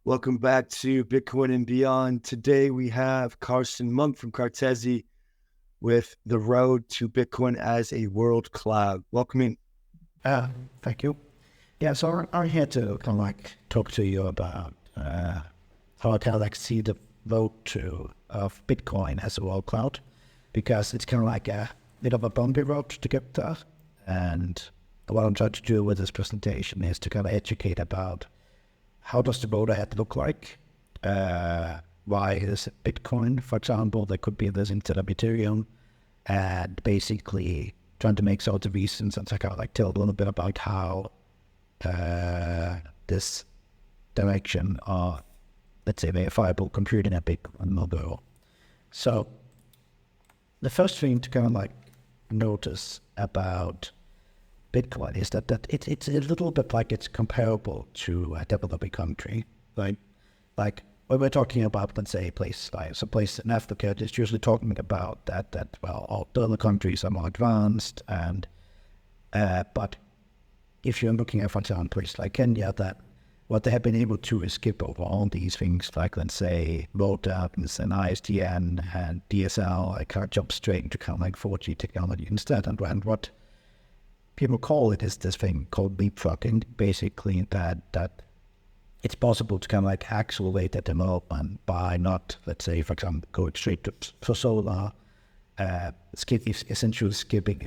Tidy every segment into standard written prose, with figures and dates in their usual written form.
Welcome back to Bitcoin and Beyond. Today we have Carsten from Cartesi with the road to Bitcoin as a world cloud. Welcome in. Thank you. Yeah, so I'm here to kind of like talk to you about how I kind of like see the road of Bitcoin as a world cloud, because it's kind of like a bit of a bumpy road to get there. And what I'm trying to do with this presentation is to kind of educate about how does the road ahead look like? Why is Bitcoin, for example, there could be this instead of Ethereum, and basically trying to make some of the reasons and kind of like tell a little bit about how this direction of, let's say, verifiable computing a Bitcoin model. So the first thing to kind of like notice about Bitcoin is that it's a little bit like it's comparable to a developing country, right? Like when we're talking about, let's say, a place in Africa, it's usually talking about that all the other countries are more advanced, and but if you're looking at, for example, a place like Kenya, that what they have been able to is skip over all these things, like, let's say, modems and ISDN and DSL. I can't jump straight into kind of like 4G technology instead, and what people call it is this thing called leapfrogging, basically that it's possible to kind of like accelerate that development by not, let's say, for example, going straight to for solar, essentially skipping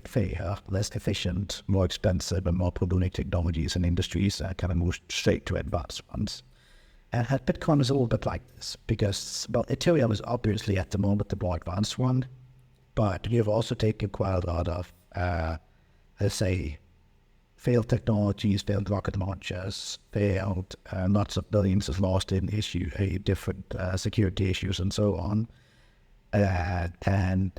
less efficient, more expensive and more polluting technologies and industries, kind of move straight to advanced ones. And Bitcoin is a little bit like this, because, well, Ethereum is obviously at the moment the more advanced one, but you've also taken quite a lot of let's say, failed technologies, failed rocket launchers, failed lots of billions is lost in different security issues and so on. And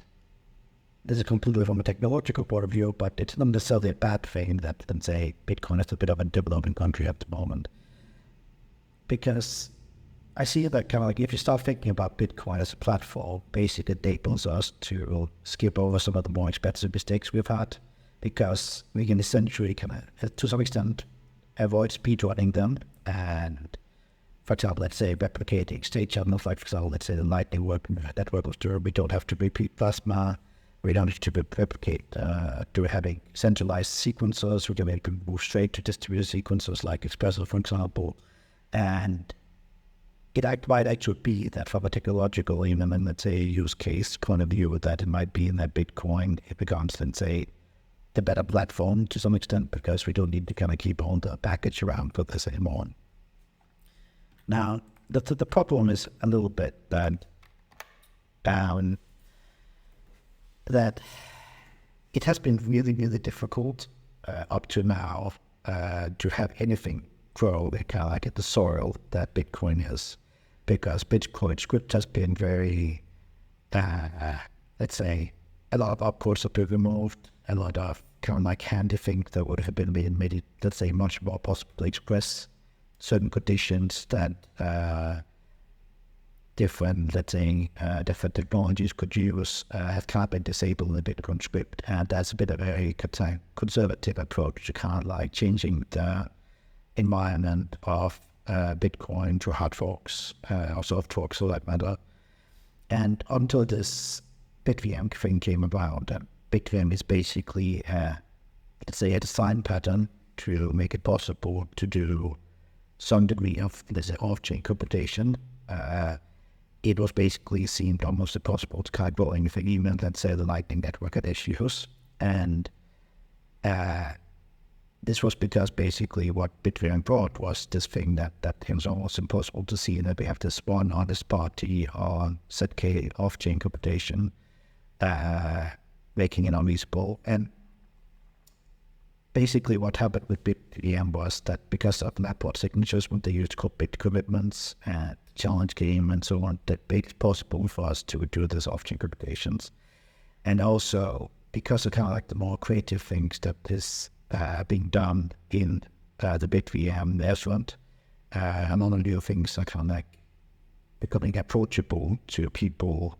this is completely from a technological point of view, but it's not necessarily a bad thing that, let's say, Bitcoin is a bit of a developing country at the moment. Because I see that kind of like if you start thinking about Bitcoin as a platform, basically it enables us to skip over some of the more expensive mistakes we've had, because we can essentially kind of, to some extent, avoid speedrunning them. And, for example, let's say replicating state channels, like, for example, let's say the Lightning network was there, we don't have to repeat plasma, we don't have to replicate to having centralized sequencers, we can maybe move straight to distributed sequencers like Espresso, for example. And it might actually be that from a technological, even, let's say, use case point of view, that it might be in that Bitcoin, it becomes, let's say, the better platform to some extent, because we don't need to kind of keep all the package around for this anymore. Now, the problem is a little bit that it has been really, really difficult up to now to have anything grow kind of like at the soil that Bitcoin is, because Bitcoin script has been very, let's say, a lot of opcodes have been removed, a lot of kind of like handy things that would have been made it, let's say, much more possible to express certain conditions that different, let's say, different technologies could use, have kind of been disabled in the Bitcoin script. And that's a bit of a very conservative approach to kind of like changing the environment of Bitcoin to hard forks, or soft forks for that matter. And until this BitVM thing came about, BitVM is basically, let's say, a design pattern to make it possible to do some degree of, let's say, off-chain computation. It was basically seemed almost impossible to kind of grow anything, even, let's say, the Lightning Network had issues. And this was because basically what BitVM brought was this thing that it was almost impossible to see, that we have this one honest party on ZK off-chain computation, making it unreasonable. And basically what happened with BitVM was that because of network signatures, when they used called bit commitments and challenge game and so on, that made it possible for us to do this off-chain computations. And also because of kind of like the more creative things that is being done in the BitVM restaurant, and all of new things are kind of like becoming approachable to people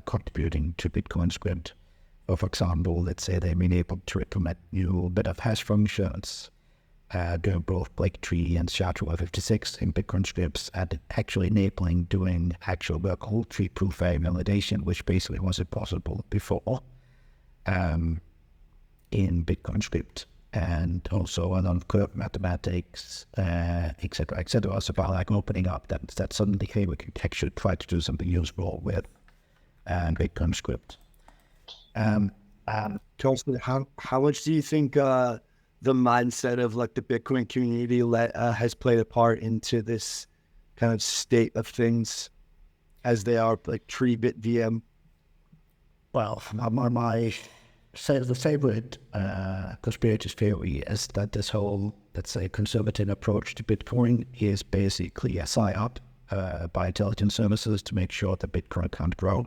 contributing to Bitcoin script. Or, for example, let's say they've been able to implement new bit of hash functions, doing both Blake tree and SHA-256 in Bitcoin scripts, and actually enabling doing actual Merkle tree proof validation, which basically wasn't possible before in Bitcoin script, and also on curve mathematics, etc., etc. So by like opening up that suddenly, hey, we can actually try to do something useful with Bitcoin script. Carsten, how much do you think the mindset of like the Bitcoin community has played a part into this kind of state of things as they are like tree BitVM? Well, my the favorite conspiracy theory is that this whole, let's say, conservative approach to Bitcoin is basically a psyop by intelligence services to make sure that Bitcoin can't grow,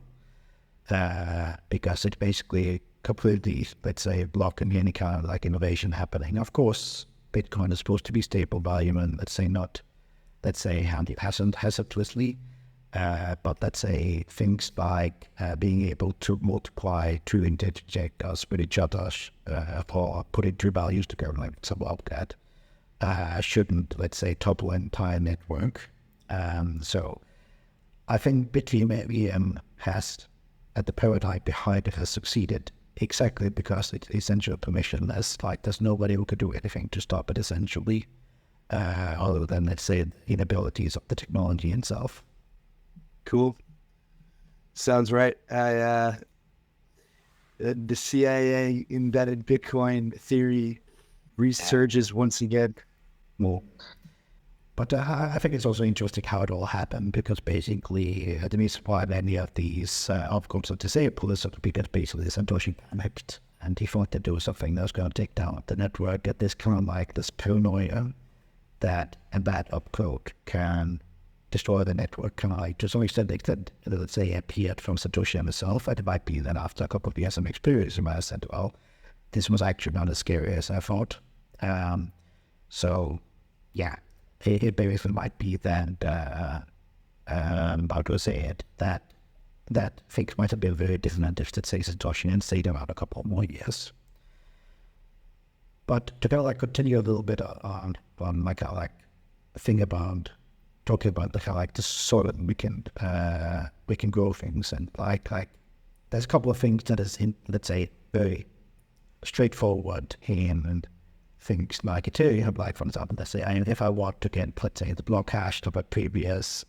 because it basically completely, let's say, blocking any kind of like innovation happening. Of course, Bitcoin is supposed to be stable value and hazardously, but let's say things like being able to multiply true integers with each other or putting true values together, like some of that, shouldn't, let's say, topple an entire network. So I think BitVM has, at the paradigm behind it, has succeeded exactly because it's essentially permissionless. Like there's nobody who could do anything to stop it essentially, other than, let's say, the inabilities of the technology itself. Cool. Sounds right. The CIA embedded Bitcoin theory resurges once again. More. But I think it's also interesting how it all happened, because basically the reason why many of these outcomes of disabled is because basically Satoshi panicked and he thought that there was something that was going to take down the network, at this kind of like this paranoia that a bad upcode can destroy the network, kind of like to some extent that, let's say, appeared from Satoshi himself. And it might be that after a couple of years of experience, I said, well, this was actually not as scary as I thought. So, yeah. It basically might be that, how to say it, that things might have been very different if, let's say, Satoshi and stayed around a couple more years. But to kind of like continue a little bit on like kind of like thing about talking about the kind of like the sort of we can grow things, and like there's a couple of things that is in, let's say, very straightforward here, and things like Ethereum, like for example, let's say if I want to get, let's say, the block hash of a previous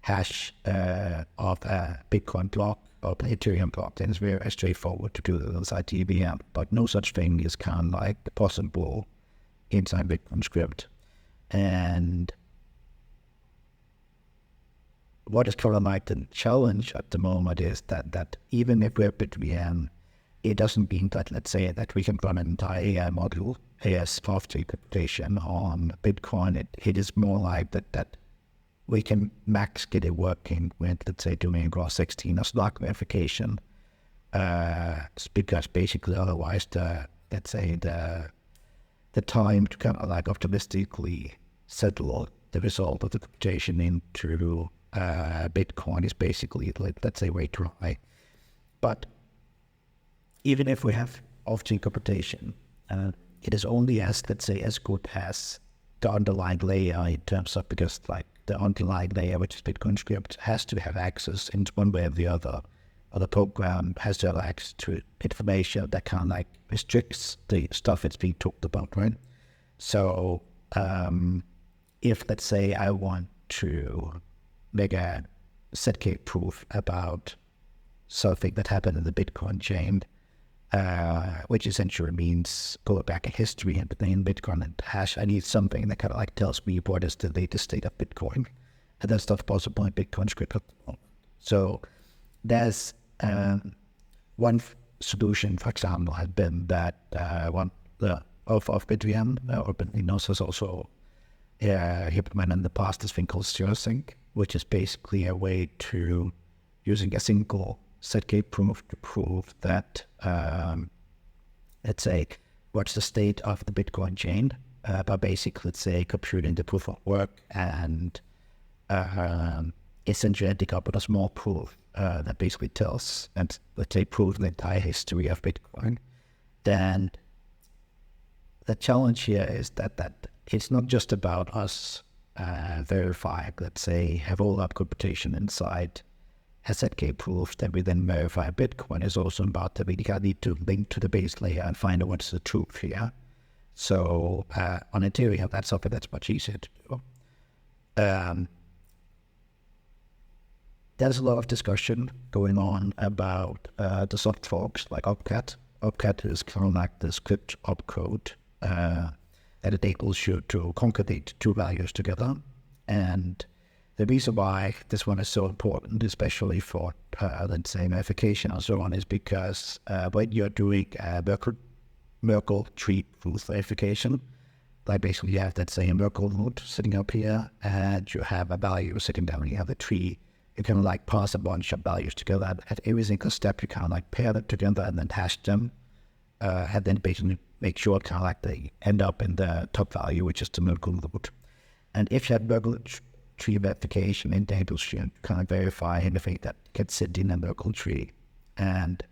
hash of a Bitcoin block or the Ethereum block, then it's very straightforward to do inside TVM. But no such thing is kind of like possible inside Bitcoin script. And what is kind of like the challenge at the moment is that even if we're BitVM, it doesn't mean that, let's say, that we can run an entire AI module, as offchain computation on Bitcoin. It is more like that we can max get it working with, let's say, doing gross 16 as block verification, because basically otherwise let's say the time to kind of like optimistically settle the result of the computation into Bitcoin is basically, let's say, way too high. But even if we have offchain computation, it is only as, let's say, as good as the underlying layer in terms of, because like the underlying layer, which is Bitcoin script, has to have access in one way or the other, or the program has to have access to information that kind of like restricts the stuff it's being talked about, right? So if, let's say, I want to make a ZKproof about something that happened in the Bitcoin chain, which essentially means go back in history and in Bitcoin and hash, I need something that kind of like tells me what is the latest state of Bitcoin. And that's not possible in Bitcoin script at the moment. So there's one solution, for example, has been that one of BitVM, or BitVM has also implemented in the past this thing called ZeroSync, which is basically a way to using a single ZKproof to prove that, let's say, what's the state of the Bitcoin chain, by basically, let's say, computing the proof of work and essentially ending up with a small proof that basically tells, and let's say, proves the entire history of Bitcoin. Then the challenge here is that it's not just about us verifying, let's say, have all our computation inside a ZKproofs that we then verify Bitcoin. It's also about that we need to link to the base layer and find out what's the truth here. So on Ethereum, that's something that's much easier to do. There's a lot of discussion going on about the soft forks like OPCAT. OPCAT is kind of like the script opcode that enables you to concatenate two values together. And the reason why this one is so important, especially for, let's say, verification and so on, is because when you're doing Merkle tree truth verification, like basically you have, let's say, a Merkle node sitting up here, and you have a value sitting down, and you have a tree. You can like pass a bunch of values together. At every single step, you kind of like pair them together and then hash them, and then basically make sure kind of like they end up in the top value, which is the Merkle node. And if you have Merkle tree verification, it enables you to kind of verify anything that gets sit in a Merkle tree. And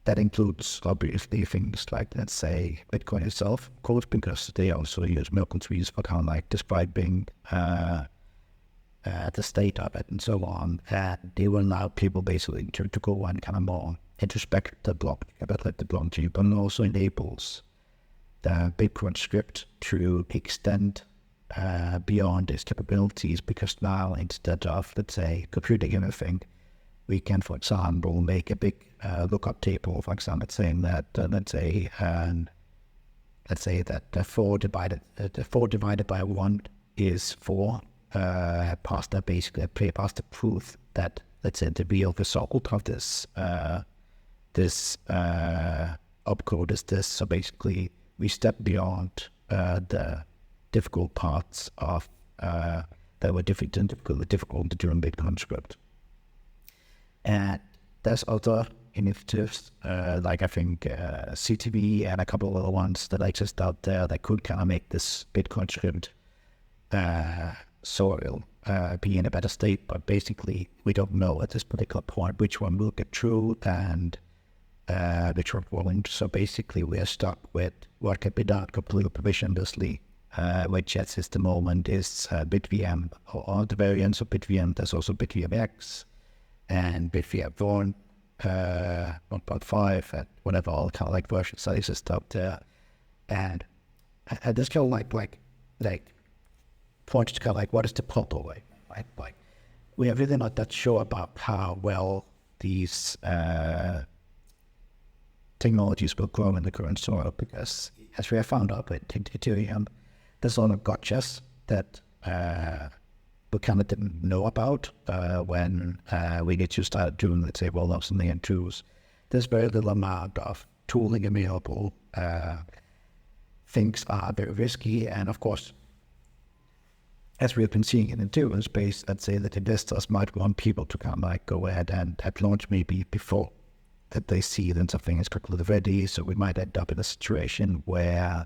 that includes obviously things like, let's say, Bitcoin itself, of course, because they also use Merkle trees for kind of like describing the state of it and so on. And they will allow people basically to go and kind of more introspect the blockchain, but it also enables the Bitcoin script to extend beyond its capabilities, because now instead of, let's say, computing anything, we can, for example, make a big lookup table, for example, saying that, let's say that 4 divided by 1 is 4. Past that basically past the proof that, let's say, the real result of this opcode is this. So basically, we step beyond the difficult parts of that were difficult during Bitcoin script. And there's other initiatives, like I think CTV and a couple of other ones that exist out there that could kind of make this Bitcoin script soil be in a better state. But basically, we don't know at this particular point which one will get through and which one won't. So basically, we are stuck with what can be done completely permissionlessly, which at this moment is BitVM, or the variants of BitVM. There's also BitVM X and BitVM 1, 1.5, and whatever all kind of like version sizes out there. And this kind of like points to kind of like what is the proper way, right? Like, we are really not that sure about how well these technologies will grow in the current soil, because as we have found out with Ethereum, there's a lot of gotchas that we kind of didn't know about when we need to start doing, let's say, rollups and layer twos. There's very little amount of tooling available. Things are very risky, and of course, as we've been seeing in the Ethereum space, let's say that investors might want people to kind of like go ahead and at launch maybe before that they see that something is completely ready. So we might end up in a situation where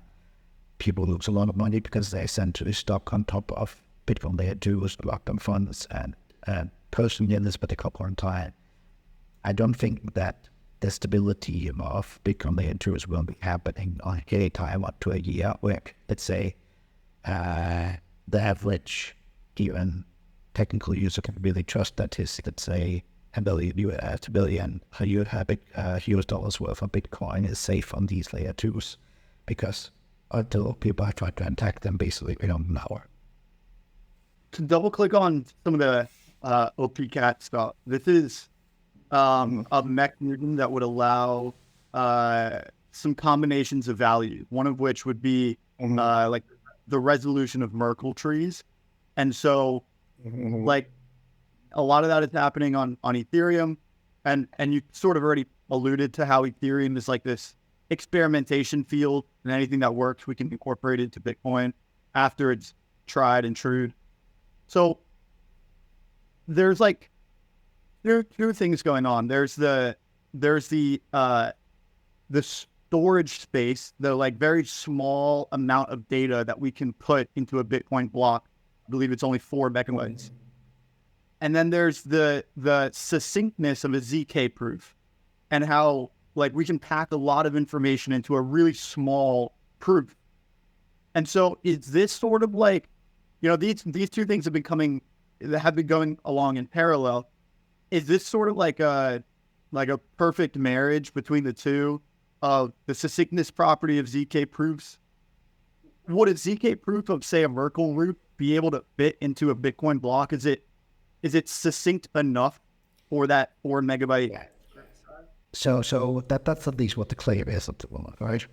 people lose a lot of money because they essentially stock on top of Bitcoin layer 2's locked-on funds. And personally, in this particular point in time, I don't think that the stability of Bitcoin layer 2's will be happening on any time up to a year, where, let's say, the average, even technical user can really trust that his, let's say, $1 billion US dollars worth of Bitcoin is safe on these layer 2s, because until people have tried to attack them, basically we don't know. To double click on some of the OPCAT stuff, this is a mechanism that would allow some combinations of value, one of which would be like the resolution of Merkle trees. And so like a lot of that is happening on Ethereum, and you sort of already alluded to how Ethereum is like this experimentation field, and anything that works we can incorporate into Bitcoin after it's tried and true. So there's like there are two things going on. There's the storage space, the like very small amount of data that we can put into a Bitcoin block. I believe it's only 4 megabytes. And then there's the succinctness of a ZK proof, and how like we can pack a lot of information into a really small proof. And so is this sort of like, these two things have been going along in parallel. Is this sort of like a perfect marriage between the two of the succinctness property of ZKproofs? Would a ZKproof of, say, a Merkle root be able to fit into a Bitcoin block? Is it succinct enough for that 4 megabyte? Yeah. So that's at least what the claim is at the moment, right?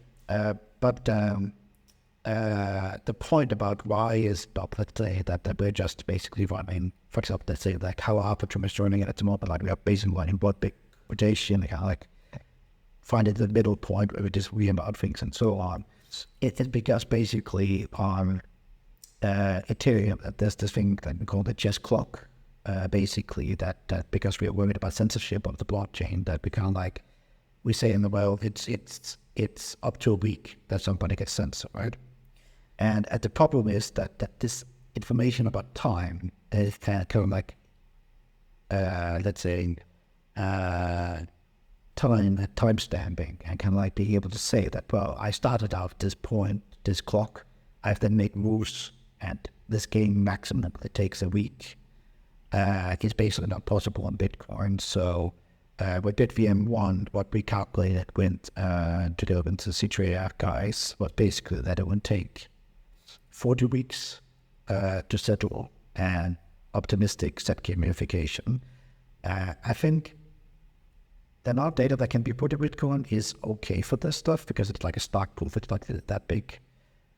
But the point about why is not, let's say, that we're just basically running, for example, let's say like how Arbitrum is running it at the moment, like we are basically running what big computation, like finding the middle point where we disagree about things and so on. It's because basically on Ethereum, there's this thing that we call the chess clock. Basically that because we are worried about censorship of the blockchain, that we kind of we say in the world, it's up to a week that somebody gets censored, right? And the problem is that this information about time is kind of like, let's say, time stamping, and kind of like being able to say that, well, I started out this point, this clock, I've then made moves, and this game maximum, it takes a week. It's basically not possible on Bitcoin. So with BitVM 1, what we calculated went to go into C3 guys was basically that it would take 40 weeks to settle an optimistic ZK verification. I think the amount of data that can be put in Bitcoin is okay for this stuff because it's like a stock proof, it's like that big.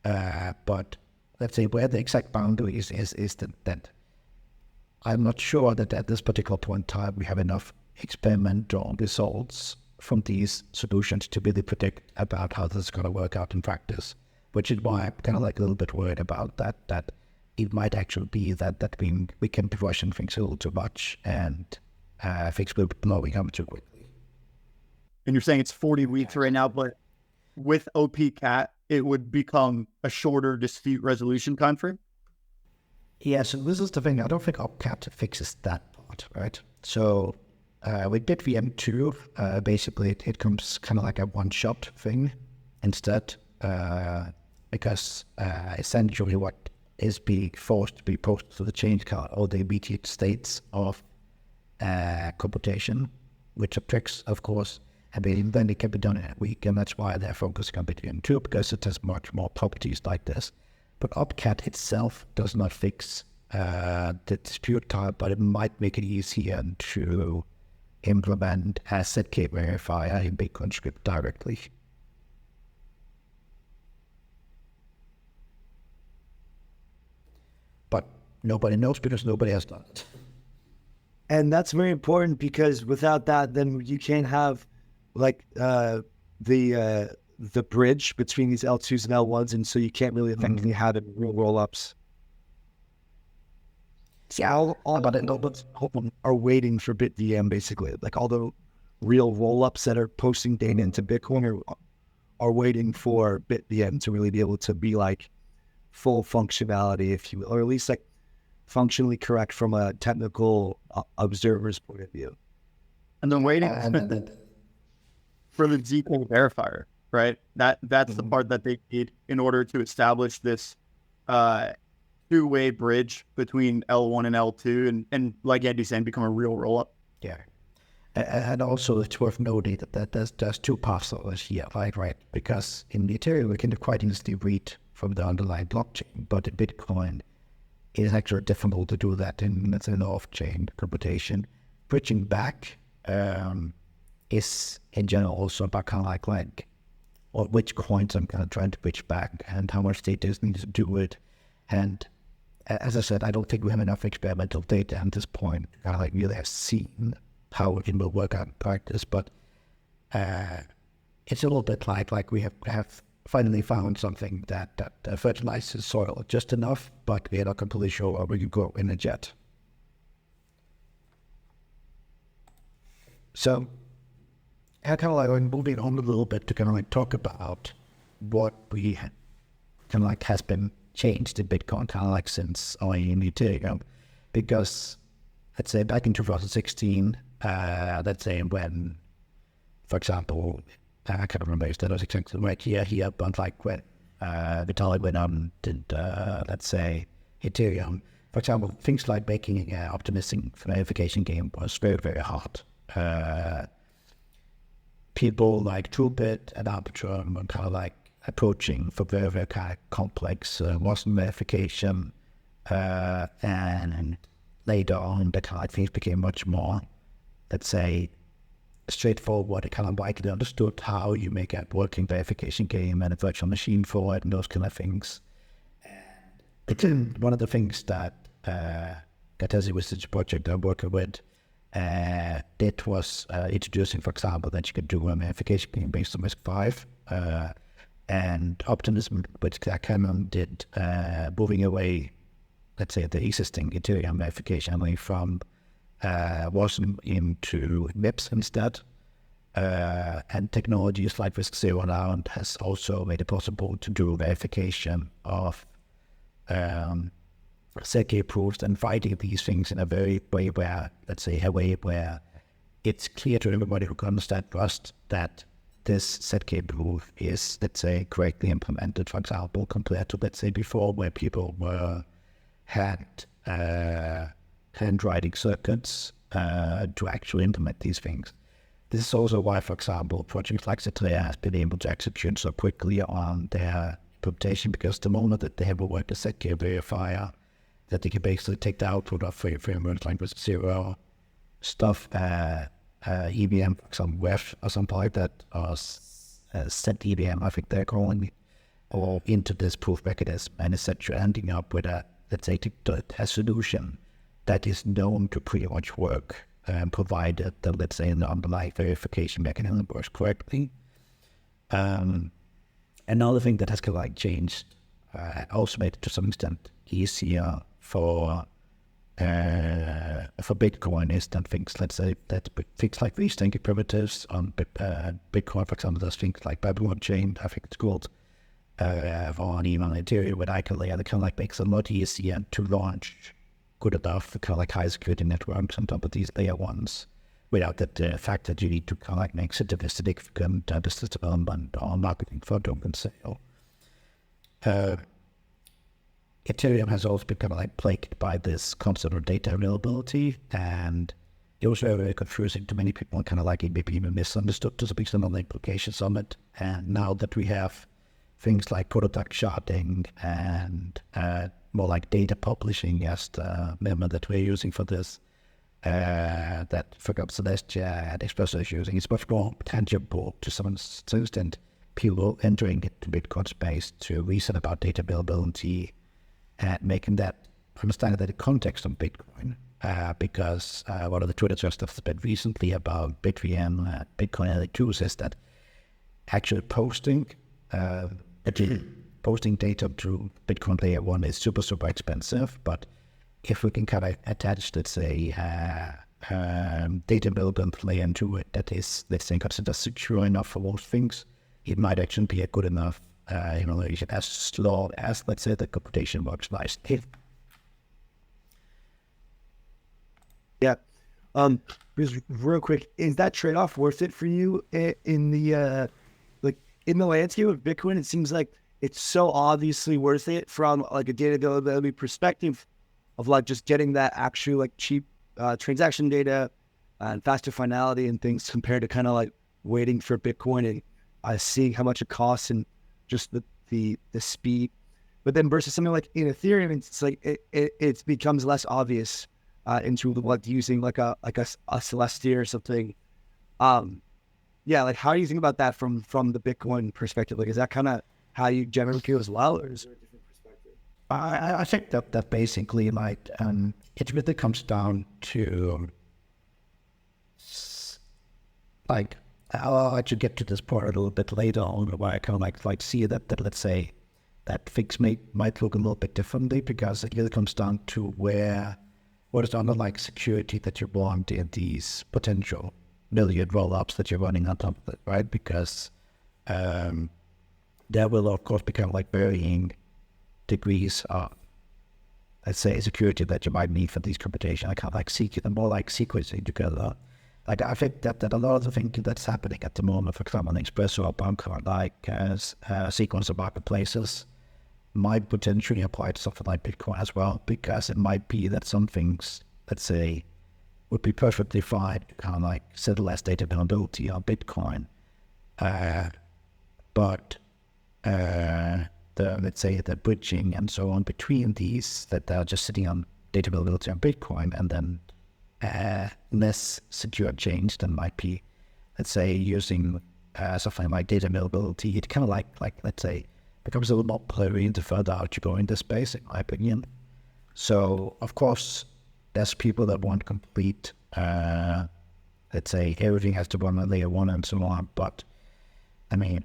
But let's say where the exact boundary is that I'm not sure that at this particular point in time we have enough experimental results from these solutions to really predict about how this is going to work out in practice, which is why I'm kind of like a little bit worried about that it might actually be that we can be rushing things a little too much and things will be blowing up too quickly. And you're saying it's 40 weeks right now, but with OPCAT, it would become a shorter dispute resolution timeframe? Yeah, so this is the thing. I don't think OPCAT fixes that part, right? So with BitVM 2, basically it comes kind of like a one-shot thing instead, because essentially what is being forced to be posted to the change card or the immediate states of computation, which objects, of course, then it can be done in a week, and that's why they're focusing on BitVM 2, because it has much more properties like this. But OPCAT itself does not fix the dispute type, but it might make it easier to implement a ZK verifier in Bitcoin script directly. But nobody knows because nobody has done it. And that's very important because without that, then you can't have like the bridge between these L2s and L1s, and so you can't really effectively have it real roll-ups. So all but are waiting for BitVM, basically. Like all the real roll-ups that are posting data into Bitcoin are waiting for BitVM to really be able to be like full functionality, if you will, or at least like functionally correct from a technical observer's point of view. And then waiting for the ZK verifier, right? That's the part that they need in order to establish this two-way bridge between L1 and L2, and like Andy's saying, become a real roll-up. Yeah. And also it's worth noting that there's two parts of this here, right? Because in Ethereum, we can quite easily read from the underlying blockchain, but in Bitcoin, it is actually difficult to do that in, let's say, an off-chain computation. Bridging back is in general also about kind of like or which coins I'm kind of trying to bridge back and how much data is needed to do it. And as I said, I don't think we have enough experimental data at this point to kind of like really have seen how it will work out in practice. But it's a little bit like we have finally found something that fertilizes soil just enough, but we are not completely sure where we can go in it yet. So I kind of like moving on a little bit to kind of like talk about what we kind of like has been changed in Bitcoin kind of like since in Ethereum, because let's say back in 2016, let's say when, for example, I can't remember if that was exactly right here, but like when Vitalik went on did, let's say, Ethereum. For example, things like making an optimistic verification game was very, very hard. People like TrueBit and Arbitrum were kind of like approaching for very, very kind of complex Wasm verification. And later on, the kind of things became much more, let's say, straightforward, kind of widely understood how you make a working verification game and a virtual machine for it and those kind of things. And one of the things that Cartesi Research Project I'm working with did was introducing, for example, that you could do a verification game based on EP5 and optimism, which Cameron did, moving away, let's say, the existing Ethereum verification away from Wasm into MIPS instead. And technologies like RISC-0 now has also made it possible to do verification of ZKproofs and writing these things in a very way where, let's say, a way where it's clear to everybody who can understand Rust that this ZKproof is, let's say, correctly implemented, for example, compared to, let's say, before where people had handwriting circuits to actually implement these things. This is also why, for example, projects like Ethereum has been able to execute so quickly on their implementation, because the moment that they have a word, the ZK verifier, that they can basically take the output of frameworks like RISC-0 stuff, EVM, some WEF or something like that, or set EVM, I think they're calling it, or into this proof mechanism, and essentially ending up with a, let's say, a solution that is known to pretty much work, provided that, let's say, the underlying verification mechanism works correctly. Another thing that has kind of like changed, also made it to some extent easier for Bitcoin is that things, let's say, that things like these thinking primitives on Bitcoin, for example, there's things like Babylon Chain, I think it's called, on even on Ethereum with ICA layer, that kind of like makes it a lot easier to launch good enough kind of like high security networks on top of these layer ones, without the fact that you need to kind of like make significant business development or marketing for token sale. Ethereum has also been kind of like plagued by this concept of data availability, and it was very, very confusing to many people, kind of like maybe even misunderstood to some extent on the implications of it. And now that we have things like product sharding and more like data publishing as the method that we're using for this, that for example Celestia and Espresso is using, it's much more tangible to some extent. People entering into Bitcoin space to reason about data availability and making that understand that the context of Bitcoin, because one of the Twitter stuff that's been recently about BitVM, Bitcoin L2 says that actually posting data to Bitcoin layer 1 is super, super expensive, but if we can kind of attach, let's say, data availability layer to it that is, let's say, considered secure enough for most things, it might actually be a good enough as slow as, let's say, the computation works nicely. Yeah. Just real quick, is that trade-off worth it for you in the in the landscape of Bitcoin? It seems like it's so obviously worth it from like a data availability perspective of like just getting that actual like cheap transaction data and faster finality and things compared to kind of like waiting for Bitcoin and seeing how much it costs and just the speed. But then versus something like in Ethereum, it's like it becomes less obvious into like using like a Celestia or something. Yeah, like how do you think about that from the Bitcoin perspective? Like, is that kind of how you generally feel as well, or is there a different perspective? I think that basically like it really comes down to like I'll let you get to this part a little bit later on, where I kind of like see that let's say that things might look a little bit differently, because it really comes down to what is the underlying security that you want in these potential million roll-ups that you're running on top of it, right? Because there will, of course, become like varying degrees of, let's say, security that you might need for these computation. I kind of like them more like sequencing together. like I think that a lot of the thinking that's happening at the moment, for example, in Espresso or Bunker, like as sequence of marketplaces, might potentially apply to something like Bitcoin as well, because it might be that some things, let's say, would be perfectly fine, kind of like settle as data availability on Bitcoin, but let's say the bridging and so on between these that are just sitting on data availability on Bitcoin, and then less secure chains that might be, let's say, using something like data availability. It kind of like let's say becomes a little more blurry the further out you go in this space, in my opinion. So of course there's people that want complete, let's say everything has to run on layer 1 and so on, but I mean,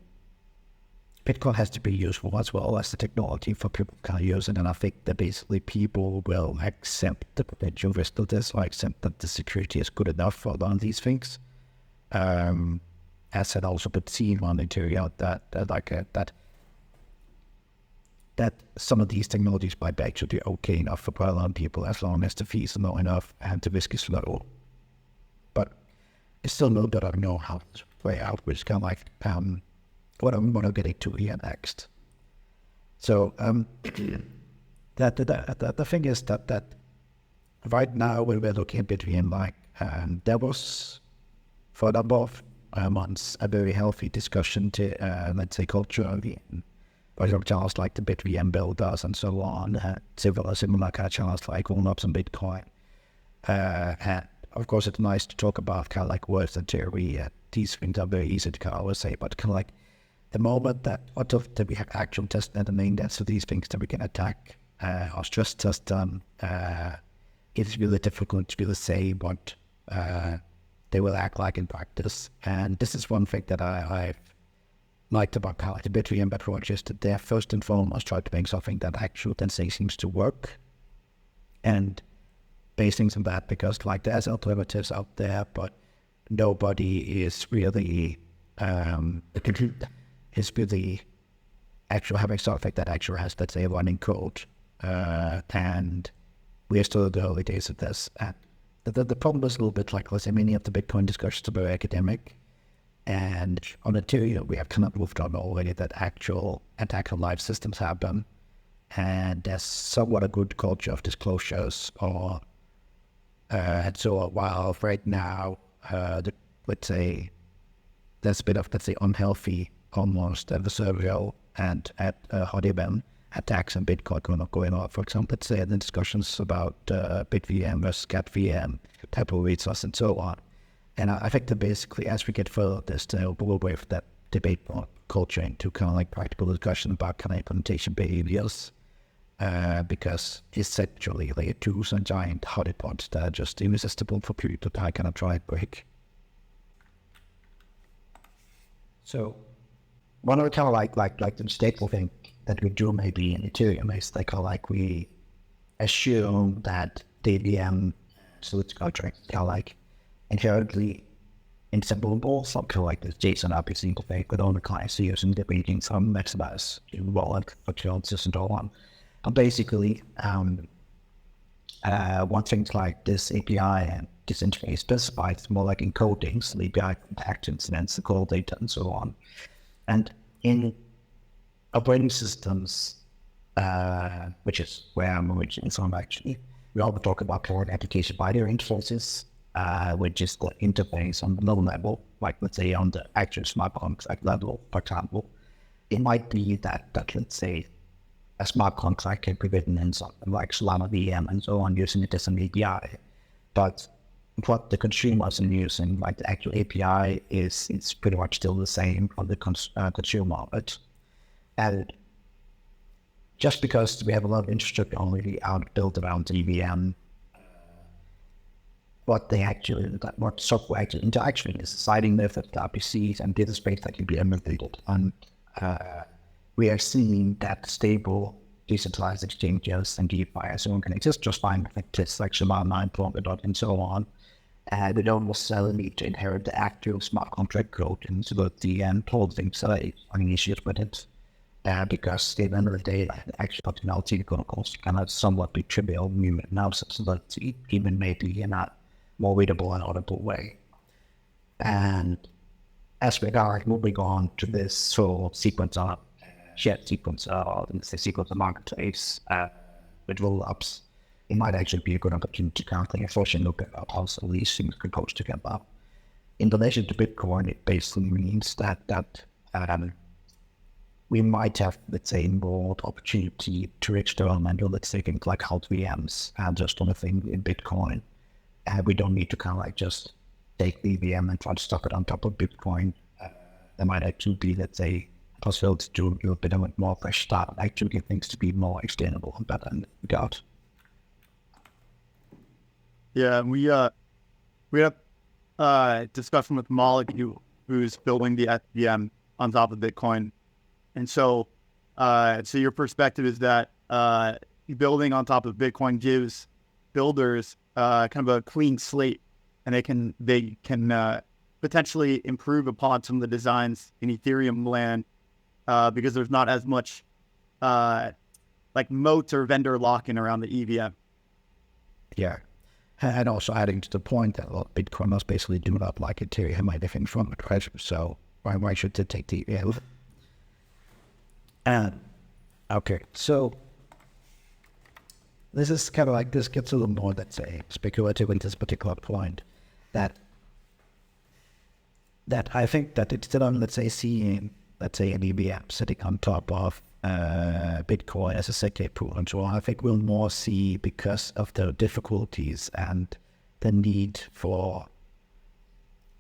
Bitcoin has to be useful as well as the technology for people to kind of use it, and I think that basically people will accept the potential risk of this, or accept that the security is good enough for a lot of these things. As had also been seen on Ethereum that some of these technologies might be actually okay enough for quite a lot of people, as long as the fees are low enough and the risk is low. But it's still no that I know how to play out, which is kind of like what I'm going to get into here next. So the thing is that right now when we're looking at BitVM, like there was for a number of months a very healthy discussion to let's say culturally, for example, channels like the BitVM builders and so on, similar kind of channels like Walnuts and Bitcoin. And of course, it's nice to talk about kind of like words and theory. These things are very easy to kind of always say, but kind of like the moment that we have actual testnet and mainnets for these things that we can attack our stress system, it's really difficult to really say what they will act like in practice. And this is one thing that I've liked about kind of like the BitVM approach, is that they're first and foremost trying to make something that actually then say seems to work, and basing on that, because like there's alternatives out there, but nobody is really actually having something that actually has, let's say, running code, and we're still in the early days of this. And the problem is a little bit like, let's say, many of the Bitcoin discussions are very academic, and on Ethereum we have kind of moved on already that actual attack on live systems happen, and there's somewhat a good culture of disclosures, or and so while right now let's say there's a bit of, let's say, unhealthy almost adversarial and hot event attacks on Bitcoin going on. For example, let's say the discussions about BitVM versus CatVM, type of resource and so on. And I think that basically as we get further this, we'll wait for that debate culture into kind of like practical discussion about kind of implementation behaviors, because essentially layer 2s are giant honeypots that are just irresistible for people to kind of try and break. So one of the kind of like the staple thing that we do maybe in Ethereum is like kind of like we assume that the VM solution contracts are like inherently inseparable, something like this JSON RPC interface with all the clients using the reading some maximize wallet functions and so on. And basically one thing like this API and this interface specifies more like encodings, the API actions, and the call data and so on. And in operating systems, which is where I'm originally from actually, we often talk about cloud application binary interfaces, which is the interface on the low level, like let's say on the actual smart contract level, for example. It might be that let's say a smart contract can be written in something like Solana VM and so on using it as an API. But what the consumers are using, like the actual API, it's pretty much still the same on the consumer of it. And just because we have a lot of infrastructure already out built around the VM, what software actually interaction is deciding if the RPCs and data space that can be emulated. And we are seeing that stable decentralized exchanges and DeFi and so on can exist just fine, like this, like Solana, Polkadot, and so on. And they don't necessarily need to inherit the actual smart contract code and so that the told things are having issues with it. Because at the end of the day, the actual functionality is going to cost kind of somewhat be trivial human analysis, but even maybe in a more readable and audible way. And as we are moving on to this whole sequence of shared sequence of the sequence of marketplace with roll-ups, it might actually be a good opportunity to kind of unfortunately look at how some of these things could goes together. In relation to Bitcoin, it basically means that we might have, let's say, more opportunity to experiment with, let's say, things like alt VMs and just on a thing in Bitcoin. And we don't need to kind of like just take the VM and try to stuff it on top of Bitcoin. There might actually be, let's say, possibility to do a little bit of a more fresh start and actually get things to be more extendable and better in that regard. Yeah, we had a discussion with Malik, who's building the VM on top of Bitcoin. And so your perspective is that building on top of Bitcoin gives builders kind of a clean slate, and they can potentially improve upon some of the designs in Ethereum land because there's not as much like moat or vendor lock-in around the EVM. Yeah. And also adding to the point that Bitcoin must basically do not like Ethereum, anything from it, right? So why should they take the EVM? And okay, so this is kind of like, this gets a little more, let's say, speculative in this particular point, that I think that it's still on, let's say, seeing, let's say, an EVM sitting on top of Bitcoin as a ZKproof and so on. I think we'll more see, because of the difficulties and the need for,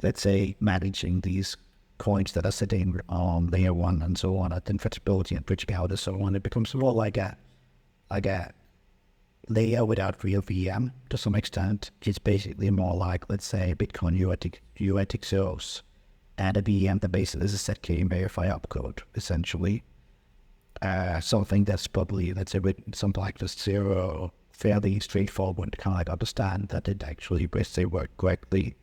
let's say, managing these coins that are sitting on layer one and so on, at inflexibility and bridging out and so on, it becomes more like a layer without real VM to some extent. It's basically more like, let's say, Bitcoin UATXOs and a VM that basically is a ZK verify opcode, essentially. Something that's probably, let's say, written something like this zero, fairly straightforward to kind of like understand that it actually, let's say, worked correctly.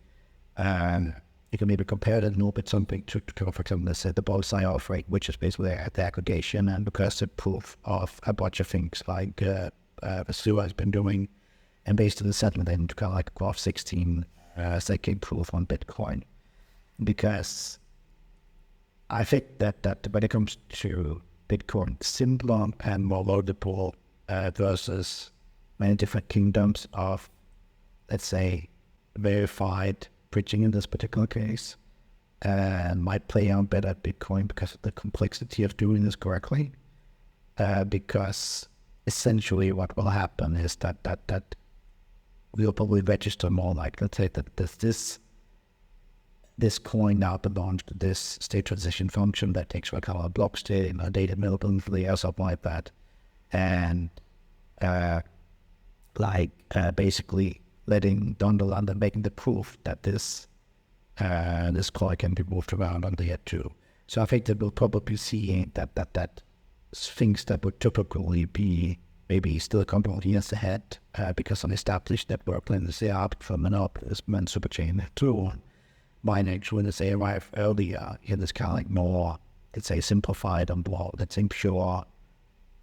You can maybe compare it a little bit something to for example, let's say the Bullseye offering, which is basically the aggregation and recursive proof of a bunch of things like Vasua has been doing, and basically the settlement into kind of like Graph 16 ZKproof on Bitcoin. Because I think that when it comes to Bitcoin, simpler and more loadable versus many different kingdoms of, let's say, verified bridging in this particular case, might play out better at Bitcoin because of the complexity of doing this correctly. Because essentially what will happen is that we'll probably register more like, let's say that this coin now belongs to this state transition function that takes what I call a block state and a data availability or something like that. And basically letting Dondle under making the proof that this coin can be moved around on layer 2. So I think that we'll probably see that things that would typically be maybe still a couple of years ahead because of established network plans they are from monopolism and superchain too, might actually, let's say, arrive earlier in this kind of like more, let's say, simplified and more, let's say, pure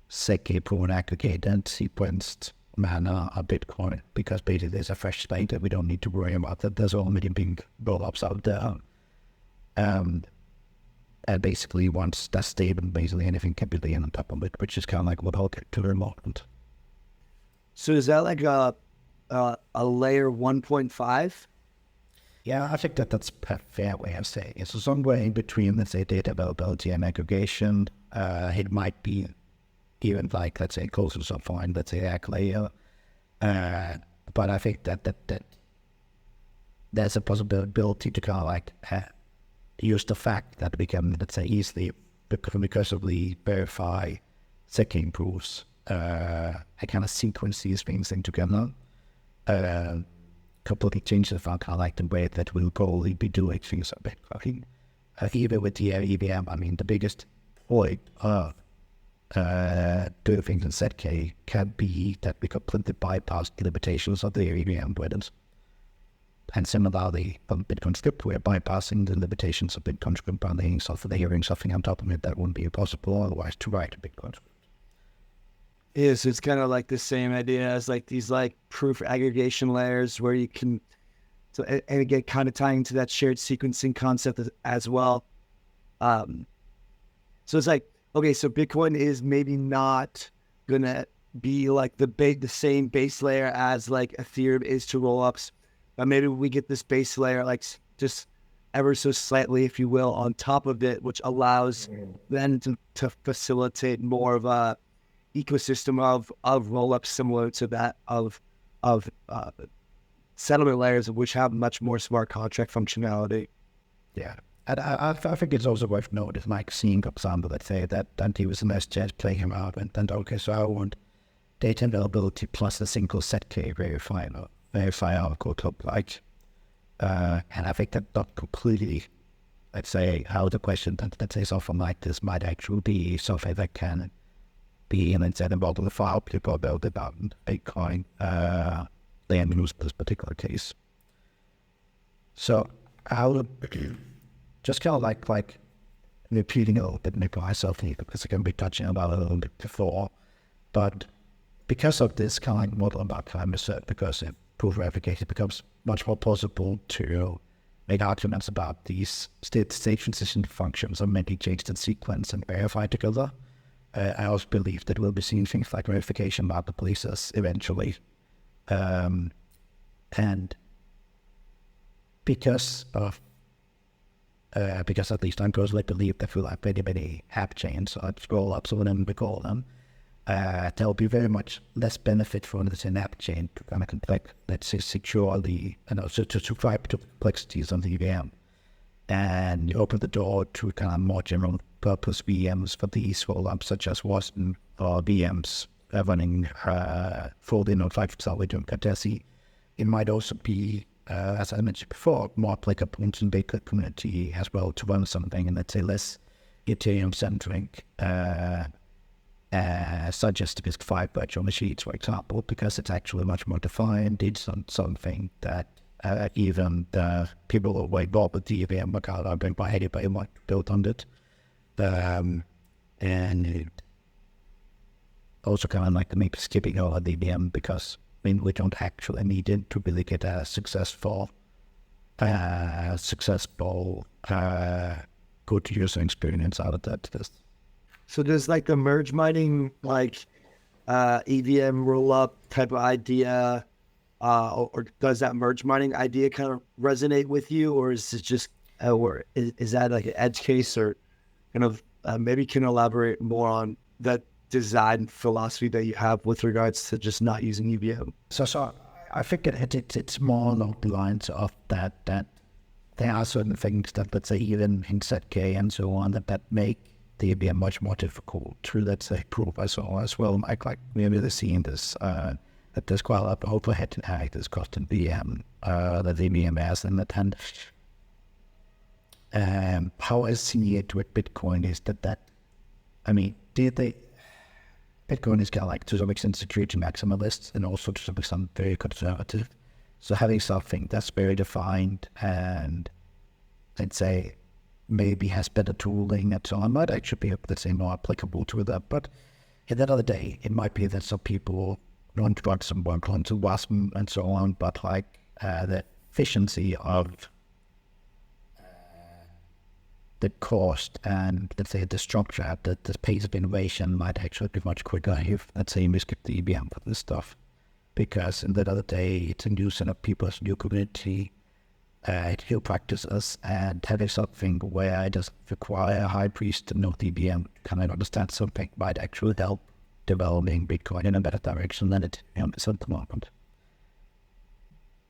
ZK-proof aggregated and sequenced manner of Bitcoin, because basically there's a fresh state that we don't need to worry about, that there's already been roll-ups out there. And basically once that's stable, basically anything can be laid on top of it, which is kind of like what I'll get to the moment. So is that like a layer 1.5? Yeah, I think that's a fair way of saying it. So somewhere in between, let's say, data availability and aggregation, it might be even like, let's say, closer to some point, let's say, ACK layer. But I think that there's a possibility to kind of like use the fact that we can, let's say, easily, recursively verify ZK proofs, and kind of sequence these things in together. Completely change the kind of like the way that we'll probably be doing things a bit. Even with the EVM, I mean, the biggest point of doing things in ZK can be that we completely bypass the limitations of the EVM burdens. And similarly, from Bitcoin script, we're bypassing the limitations of Bitcoin script by layering something on top of it that wouldn't be possible otherwise to write a Bitcoin script. Yeah, so it's kind of like the same idea as like these like proof aggregation layers where you can So, and again, kind of tying into that shared sequencing concept as well. So it's like, okay, so Bitcoin is maybe not gonna be like the same base layer as like Ethereum is to rollups, but maybe we get this base layer like just ever so slightly, if you will, on top of it, which allows then to facilitate more of a ecosystem of rollups similar to that of settlement layers, which have much more smart contract functionality. Yeah. And I think it's also worth noting, like seeing, for example, let's say that he was a message playing around and then, okay, so I want data availability plus a single ZK verifier could look like. And I think that not completely, let's say, out of the question that, let's say, something like this might actually be something that can be, let's say, involved in the file people build about Bitcoin, then use this particular case. So, just kind of like repeating a little bit maybe myself here, because I can be touching about it a little bit before, but because of this kind of model about climate research, because proof verification becomes much more possible to make arguments about these state transition functions of many changed in sequence and verify together. I also believe that we'll be seeing things like verification marketplaces eventually. And because at least I personally believe that we'll have many app chains, or scroll ups or whatever we call them, there will be very much less benefit from this in app chain to kind of let's say securely, and also to subscribe to complexities on the EVM. And you open the door to kind of more general purpose VMs for these rollups, such as Watson or VMs running full in like for example doing Cartesi. It might also be, as I mentioned before, more applicable into the Bitcoin community as well to run something and let's say less Ethereum centric, such as the EP5 virtual machines, for example, because it's actually much more defined. It's something that even the people who were involved with the EVM account are going by anybody might build on it. And it also kind of like the maybe skipping over the EVM because we don't actually need it to really get a successful, good user experience out of that. So does like the merge mining, like EVM rollup type of idea, or does that merge mining idea kind of resonate with you, or is it just, or is that like an edge case, or kind of maybe you can elaborate more on that design philosophy that you have with regards to just not using EVM? So I think it's more along the lines of that there are certain things that, let's say, even in ZK and so on, that make the EVM much more difficult to, let's say, prove as well. Like we're really seeing this, that there's quite a lot of overhead in having this custom VM, that the EVM has, and how I see it with Bitcoin is that Bitcoin is kind of like to some extent security maximalist and also to some extent very conservative. So having something that's very defined and let's say maybe has better tooling and so on might actually be, let's say, more applicable to that. But at the end of the day, it might be that some people want to run some workloads to WASM and so on, but like the efficiency of the cost and, let's say, the structure, the pace of innovation might actually be much quicker if, let's say, we skip the EVM for this stuff. Because at the end of the day, it's a new set of people's new community, new practices, and having something where it doesn't require a high priest to know the EVM, kind of understand something might actually help developing Bitcoin in a better direction than it is at the moment.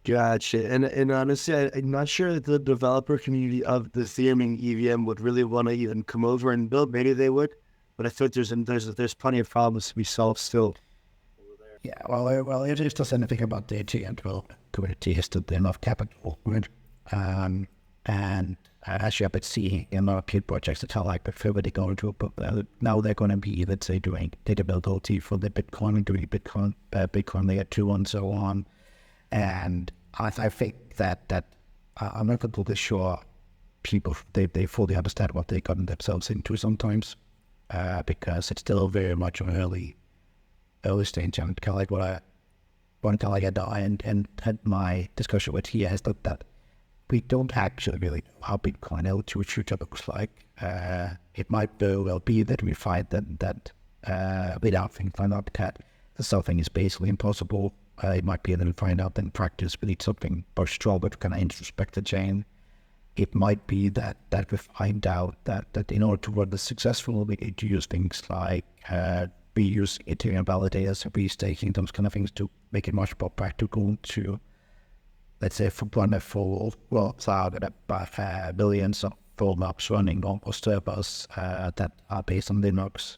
Gotcha. And honestly, I'm not sure that the developer community of the Ethereum EVM would really want to even come over and build. Maybe they would, but I thought there's plenty of problems to be solved still. Yeah, well, if there's anything about the Ethereum community is that they're not capital, right? And as you have been seeing in our peer projects that are like before they go into now they're going to be, let's say, doing data buildability for the Bitcoin and doing Bitcoin layer 2 and so on. And I think that I'm not completely sure people, they fully understand what they gotten themselves into sometimes, because it's still very much an early stage. And kind of like what one guy and had my discussion with here is that we don't actually really know how Bitcoin L2 future looks like. It might very well be that we find that without things like OPCAT, the solving is basically impossible. It might be that we find out that in practice we need something much stronger to kind of introspect the chain. It might be that we find out that in order to run this successfully, we need to use things like we use Ethereum validators, restaking, those kind of things to make it much more practical to, let's say, for run a full cloud at billions of full maps running on servers that are based on Linux.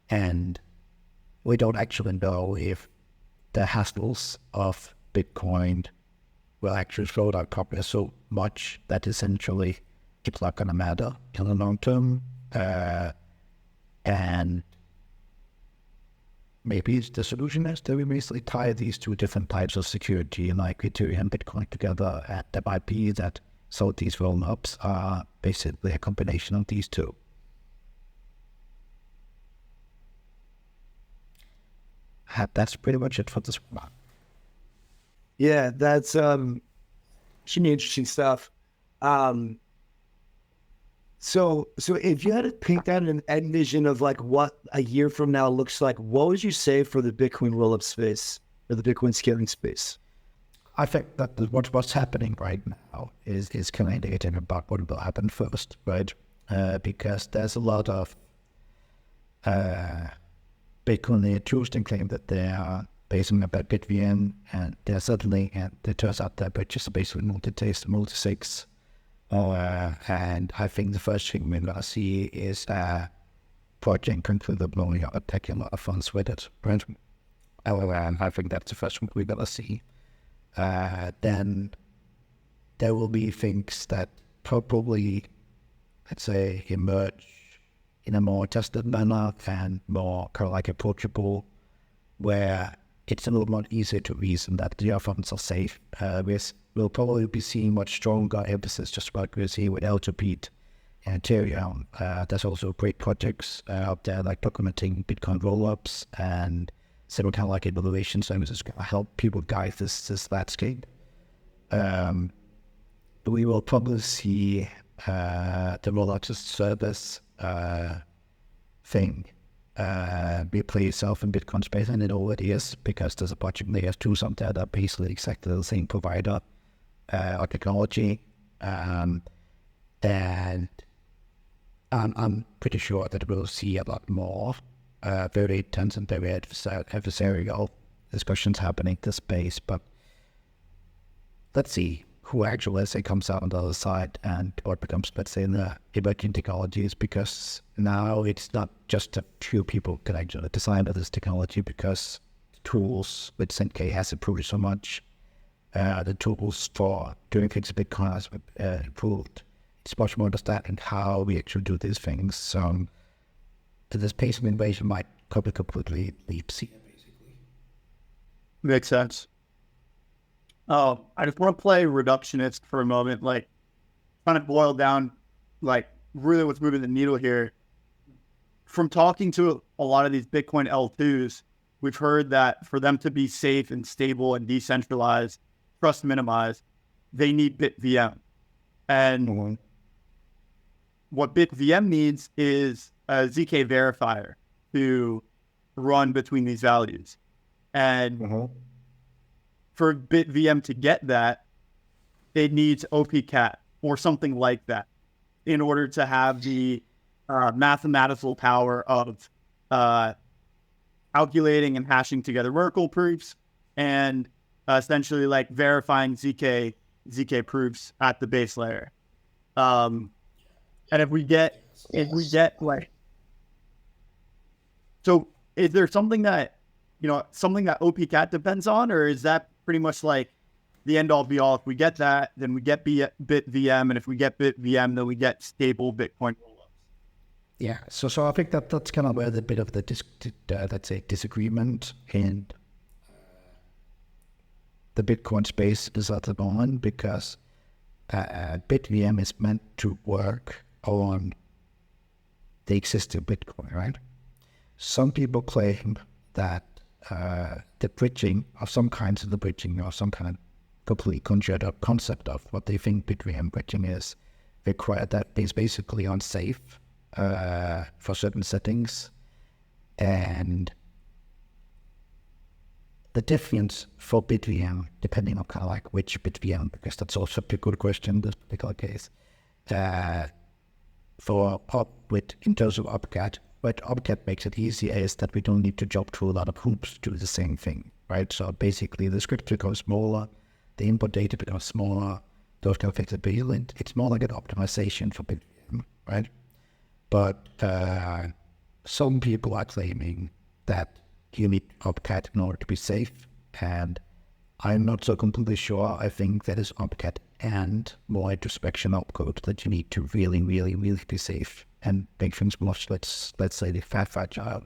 And we don't actually know if the hassles of Bitcoin will actually slow down progress so much that essentially it's not going to matter in the long term. And maybe the solution is that we basically tie these two different types of security, like Ethereum and Bitcoin together, and that might be that so these roll-ups are basically a combination of these two. That's pretty much it for this one. Yeah, that's some interesting stuff. So if you had to paint out an end vision of like what a year from now looks like, what would you say for the Bitcoin roll-up space or the Bitcoin scaling space? I think that what's happening right now is kind of indicating about what will happen first, right? Because there's a lot of Bitcoin choosing claim that they are based on about BitVM, and they're suddenly, and it turns out that they're just basically multi-sigs. And I think the first thing we're going to see is project conclude blowing up, taking a lot of funds with it, right? And I think that's the first thing we're going to see. Then there will be things that probably, let's say, emerge in a more tested manner and more kind of like approachable, where it's a little more easier to reason that the funds are safe. We'll probably be seeing much stronger emphasis, just like we're seeing with L2Beat and Ethereum. There's also great projects out there like documenting Bitcoin rollups and several kind of like evaluation services to help people guide this landscape. We will probably see the rollout as service thing replay itself in Bitcoin space, and it already is, because there's a project layer 2 something that are basically exactly the same provider or technology. And I'm pretty sure that we'll see a lot more very intense and very adversarial discussions happening in this space. But let's see who actually, let's say, comes out on the other side and what becomes, let's say, the emerging technologies, because now it's not just a few people can actually design this technology, because the tools with ZK has improved so much. The tools for doing things with Bitcoin has improved. It's much more understanding how we actually do these things. This pace of innovation might completely leap here, basically. Makes sense. I just want to play reductionist for a moment, like trying to boil down, like really what's moving the needle here. From talking to a lot of these Bitcoin L2s, we've heard that for them to be safe and stable and decentralized, trust minimized, they need BitVM. And what BitVM needs is a ZK verifier to run between these values. And for BitVM to get that, it needs OPCAT or something like that in order to have the mathematical power of calculating and hashing together Merkle proofs and essentially like verifying ZK proofs at the base layer. And if we get like, so is there something that OPCAT depends on, or is that pretty much like the end all be all? If we get that, then we get BitVM, and if we get BitVM, then we get stable Bitcoin rollups. Yeah, so I think that's kind of where the bit of the let's say disagreement in the Bitcoin space is at the moment, because BitVM is meant to work on the existing Bitcoin, right? Some people claim that the bridging of some kinds of the bridging or some kind of completely conjured up concept of what they think BitVM bridging is require that is basically unsafe for certain settings. And the difference for BitVM, depending on kind of like which BitVM, because that's also a good question in this particular case, in terms of OPCAT, what OPCAT makes it easier is that we don't need to jump through a lot of hoops to do the same thing, right? So basically the script becomes smaller, the input data becomes smaller, those kind of things are brilliant. It's more like an optimization for BitVM, right? But some people are claiming that you need OPCAT in order to be safe, and I'm not so completely sure. I think that is OPCAT and more introspection opcode that you need to really, really, really be safe and make things much, let's say, the fragile.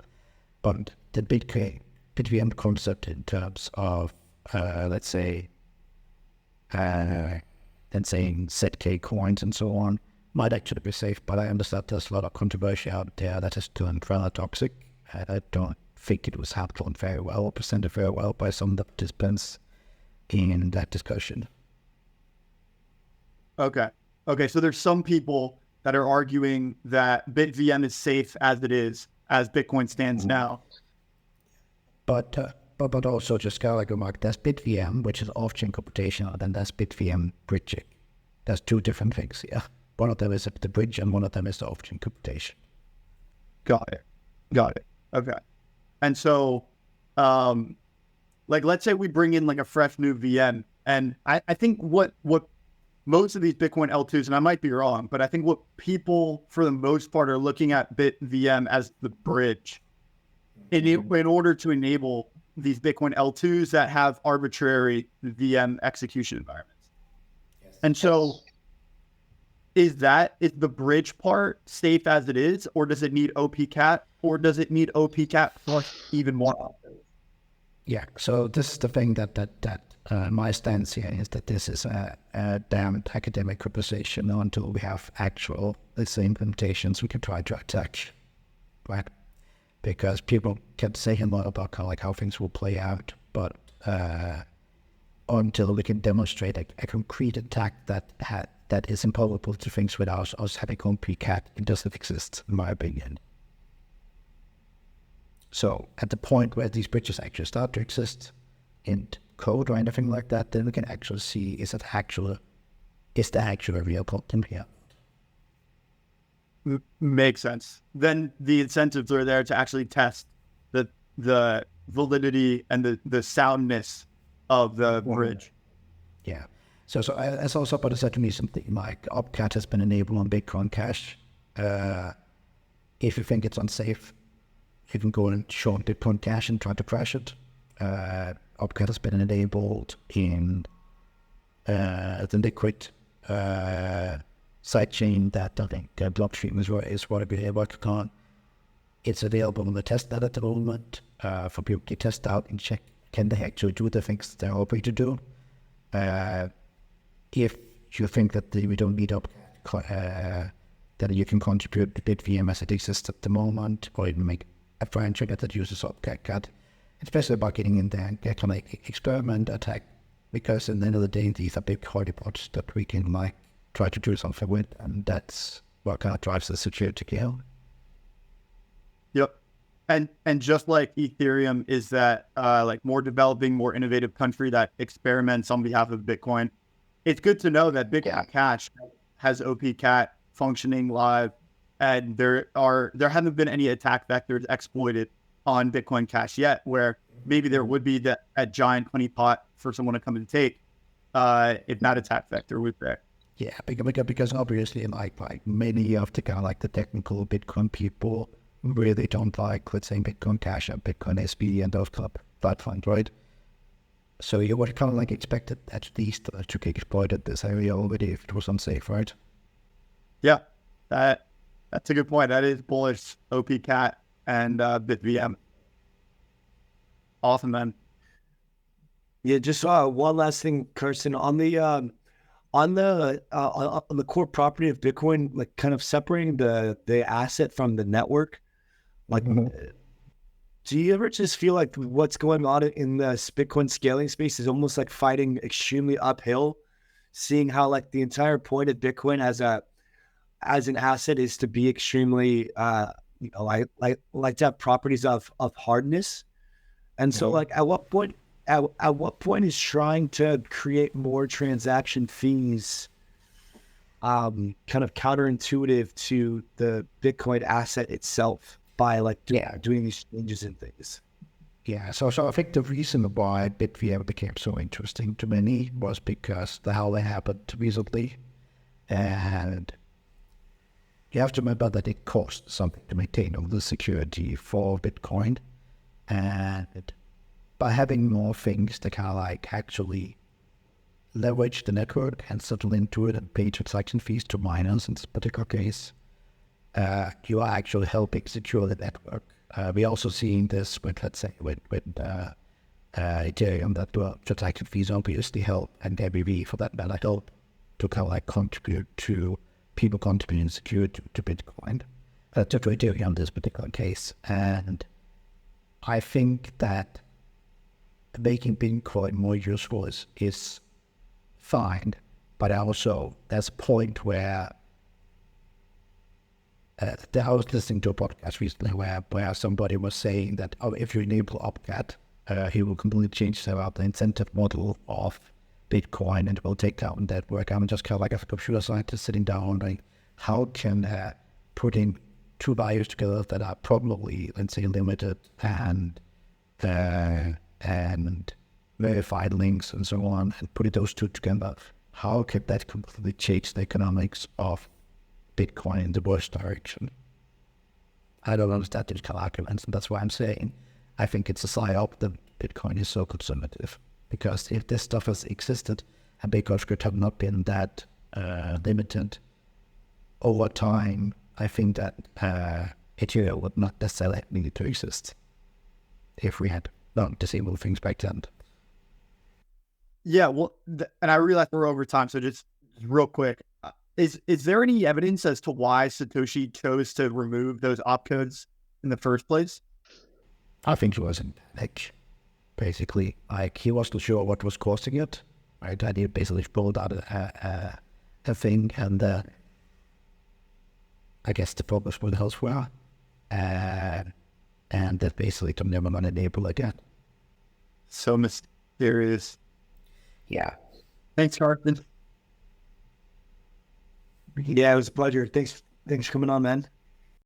But the BitVM concept in terms of, let's say, saying ZK coins and so on might actually be safe, but I understand there's a lot of controversy out there that has turned rather toxic, and I don't think it was handled very well or presented very well by some of the participants in that discussion. Okay. So there's some people that are arguing that BitVM is safe as it is, as Bitcoin stands now. But also just kind of like a remark, there's BitVM, which is off-chain computation, and then there's BitVM bridging. There's two different things here. One of them is the bridge, and one of them is the off-chain computation. Got it. Okay. And so, let's say we bring in like a fresh new VM, and I think what most of these Bitcoin L2s, and I might be wrong, but I think what people for the most part are looking at BitVM as the bridge in order to enable these Bitcoin L2s that have arbitrary VM execution environments. Yes. And so is the bridge part safe as it is, or does it need OPCAT, or does it need OPCAT plus even more? Yeah, so this is the thing that my stance here is that this is a damned academic conversation until we have actual, let's say, implementations we can try to attack, right? Because people can say a lot about kind of like how things will play out, but until we can demonstrate a concrete attack that is impossible to things without us having OPCAT, it doesn't exist, in my opinion. So at the point where these bridges actually start to exist in code or anything like that, then we can actually see is there actually a real problem here. Makes sense. Then the incentives are there to actually test the validity and the soundness of the bridge. Yeah. So as also Supporter said to me something like OPCAT has been enabled on Bitcoin Cash. If you think it's unsafe, you can go and show Bitcoin Cash and try to crash it. OPCAT has been enabled in the Liquid sidechain that I think Blockstream is what we working on. It's available on the testnet at the moment for people to test out and check can they actually do the things they're hoping to do. If you think that we don't need OPCAT, that you can contribute to BitVM as it exists at the moment, or even make a franchise that uses OPCAT. Especially about getting in there and get kind of experiment attack, because at the end of the day, these are big honeypots that we can like try to do something with, and that's what kind of drives the security kill. Yep. And just like Ethereum is that like more developing, more innovative country that experiments on behalf of Bitcoin, it's good to know that Bitcoin Cash has OPCAT functioning live, and there haven't been any attack vectors exploited on Bitcoin Cash yet, where maybe there would be a giant honeypot for someone to come and take if that attack vector was there. Yeah, because obviously like many of the kind of like the technical Bitcoin people really don't like, let's say, Bitcoin Cash and Bitcoin SB and those kind of platforms, right? So you would kind of like expected at least to get exploited this area already if it was unsafe, right? Yeah, that's a good point. That is bullish OPCAT and BitVM. Awesome, man. Yeah, just one last thing, Carsten, on the core property of Bitcoin, like kind of separating the asset from the network. Like, Do you ever just feel like what's going on in the Bitcoin scaling space is almost like fighting extremely uphill, seeing how like the entire point of Bitcoin as an asset is to be extremely like to have properties of hardness. And so like at what point is trying to create more transaction fees kind of counterintuitive to the Bitcoin asset itself by like doing these changes and things? Yeah, so I think the reason why BitVM became so interesting to many was because how they happened recently. And you have to remember that it costs something to maintain all the security for Bitcoin. And by having more things that kind of like actually leverage the network and settle into it and pay transaction fees to miners in this particular case, you are actually helping secure the network. We're also seeing this with, let's say, with Ethereum, that transaction fees obviously help, and MEV for that matter help to kind of like contribute to people contributing security to Bitcoin, to Ethereum in this particular case. And I think that making Bitcoin more useful is fine, but also there's a point where I was listening to a podcast recently where somebody was saying that if you enable OPCAT, he will completely change the incentive model of Bitcoin and will take down that work. I'm just kind of like a computer scientist sitting down like, how can putting two values together that are probably, let's say, limited and verified links and so on, and putting those two together, how can that completely change the economics of Bitcoin in the worst direction? I don't understand these kind of arguments, and that's why I'm saying I think it's a psyop that Bitcoin is so conservative. Because if this stuff has existed and Bitcoin could have not been that limited over time, I think that Ethereum would not necessarily need to exist if we had not disabled things back then. Yeah, well, and I realize we're over time, so just real quick, is there any evidence as to why Satoshi chose to remove those opcodes in the first place? I think he was in panic, basically. Like, he wasn't sure what was causing it, right? And he basically pulled out a thing, and I guess the focus was elsewhere, and that basically I'm never going to enable again. So mysterious. Yeah. Thanks, Carsten. Yeah, it was a pleasure. Thanks for coming on, man.